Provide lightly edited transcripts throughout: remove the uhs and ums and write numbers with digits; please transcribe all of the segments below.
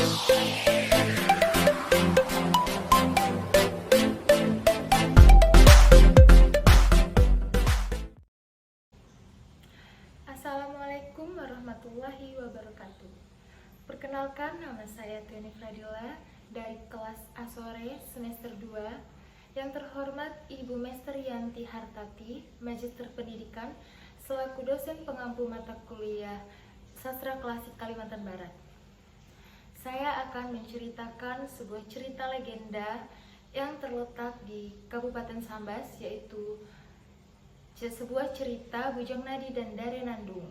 Assalamualaikum warahmatullahi wabarakatuh. Perkenalkan, nama saya Tiani Fradila dari kelas A sore semester 2. Yang terhormat Ibu Mester Yanti Hartati, Magister Pendidikan, selaku dosen pengampu mata kuliah Sastra Klasik Kalimantan Barat. Saya akan menceritakan sebuah cerita legenda yang terletak di Kabupaten Sambas, yaitu sebuah cerita Bujang Nadi dan Dare Nandung.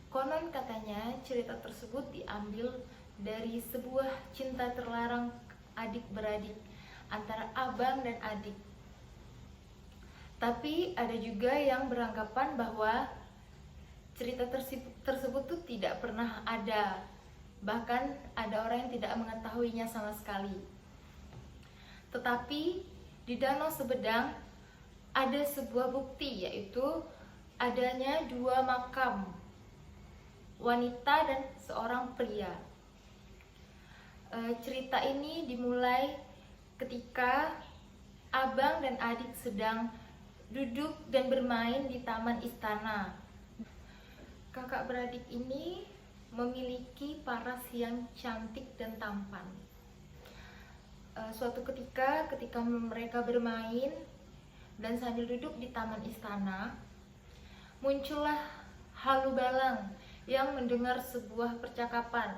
Konon katanya cerita tersebut diambil dari sebuah cinta terlarang adik-beradik antara abang dan adik. Tapi ada juga yang beranggapan bahwa cerita tersebut tuh tidak pernah ada. Bahkan ada orang yang tidak mengetahuinya sama sekali. Tetapi di Danau Sebedang ada sebuah bukti, yaitu adanya 2 makam wanita dan seorang pria. Cerita ini dimulai ketika abang dan adik sedang duduk dan bermain di taman istana. Kakak beradik ini memiliki paras yang cantik dan tampan. Suatu ketika mereka bermain dan sambil duduk di taman istana, muncullah Halu Balang yang mendengar sebuah percakapan.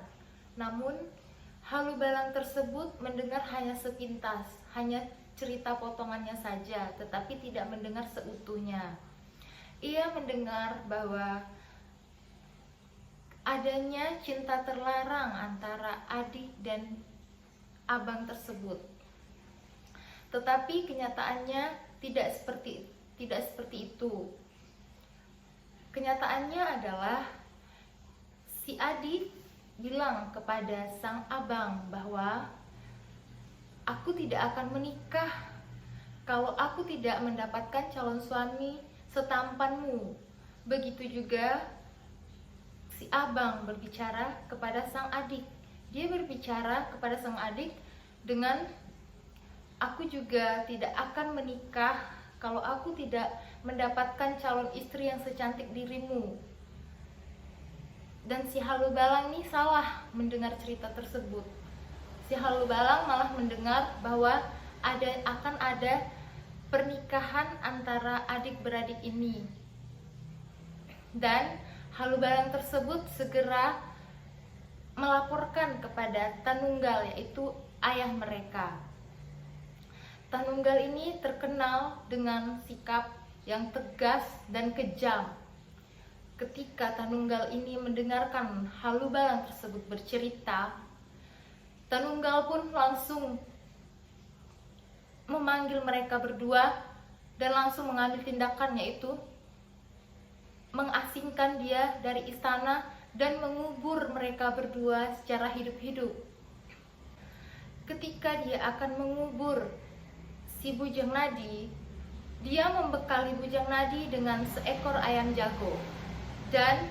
Namun Halu Balang tersebut mendengar hanya sepintas, hanya cerita potongannya saja, tetapi tidak mendengar seutuhnya. Ia mendengar bahwa adanya cinta terlarang antara adik dan abang tersebut. Tetapi kenyataannya tidak seperti itu. Kenyataannya adalah si adik bilang kepada sang abang bahwa aku tidak akan menikah kalau aku tidak mendapatkan calon suami setampanmu. Begitu juga si abang berbicara kepada sang adik. Dia berbicara kepada sang adik dengan, aku juga tidak akan menikah kalau aku tidak mendapatkan calon istri yang secantik dirimu. Dan si Halu Balang ini salah mendengar cerita tersebut. Si Halu Balang malah mendengar bahwa akan ada pernikahan antara adik-beradik ini. Dan Halu Balang tersebut segera melaporkan kepada Tanunggal, yaitu ayah mereka. Tanunggal ini terkenal dengan sikap yang tegas dan kejam. Ketika Tanunggal ini mendengarkan Halu Balang tersebut bercerita, Tanunggal pun langsung memanggil mereka berdua dan langsung mengambil tindakan, yaitu mengasingkan dia dari istana dan mengubur mereka berdua secara hidup-hidup. Ketika dia akan mengubur si Bujang Nadi, dia membekali Bujang Nadi dengan seekor ayam jago. Dan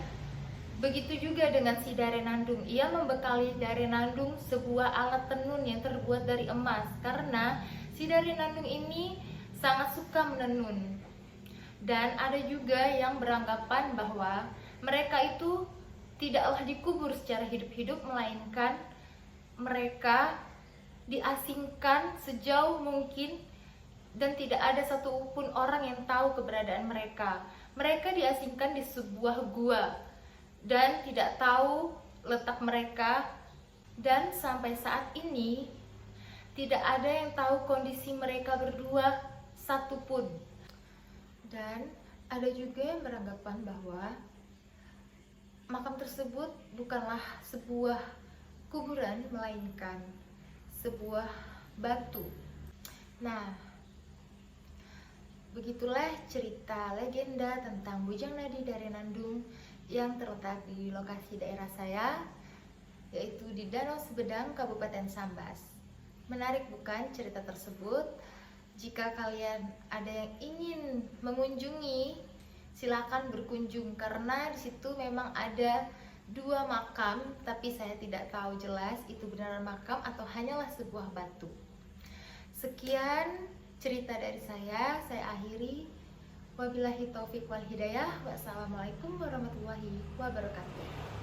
begitu juga dengan si Dare Nandung. Ia membekali Dare Nandung sebuah alat tenun yang terbuat dari emas, karena si Dare Nandung ini sangat suka menenun. Dan ada juga yang beranggapan bahwa mereka itu tidaklah dikubur secara hidup-hidup, melainkan mereka diasingkan sejauh mungkin dan tidak ada satupun orang yang tahu keberadaan mereka. Mereka diasingkan di sebuah gua dan tidak tahu letak mereka, dan sampai saat ini tidak ada yang tahu kondisi mereka berdua satupun. Dan ada juga yang beranggapan bahwa makam tersebut bukanlah sebuah kuburan, melainkan sebuah batu. Nah, begitulah cerita legenda tentang Bujang Nadi Dare Nandung yang terletak di lokasi daerah saya, yaitu di Danau Sebedang, Kabupaten Sambas. Menarik bukan cerita tersebut? Jika kalian ada yang ingin mengunjungi, silakan berkunjung, karena di situ memang ada dua makam, tapi saya tidak tahu jelas itu benar makam atau hanyalah sebuah batu. Sekian cerita dari saya akhiri. Wabillahi taufik wal hidayah. Wassalamualaikum warahmatullahi wabarakatuh.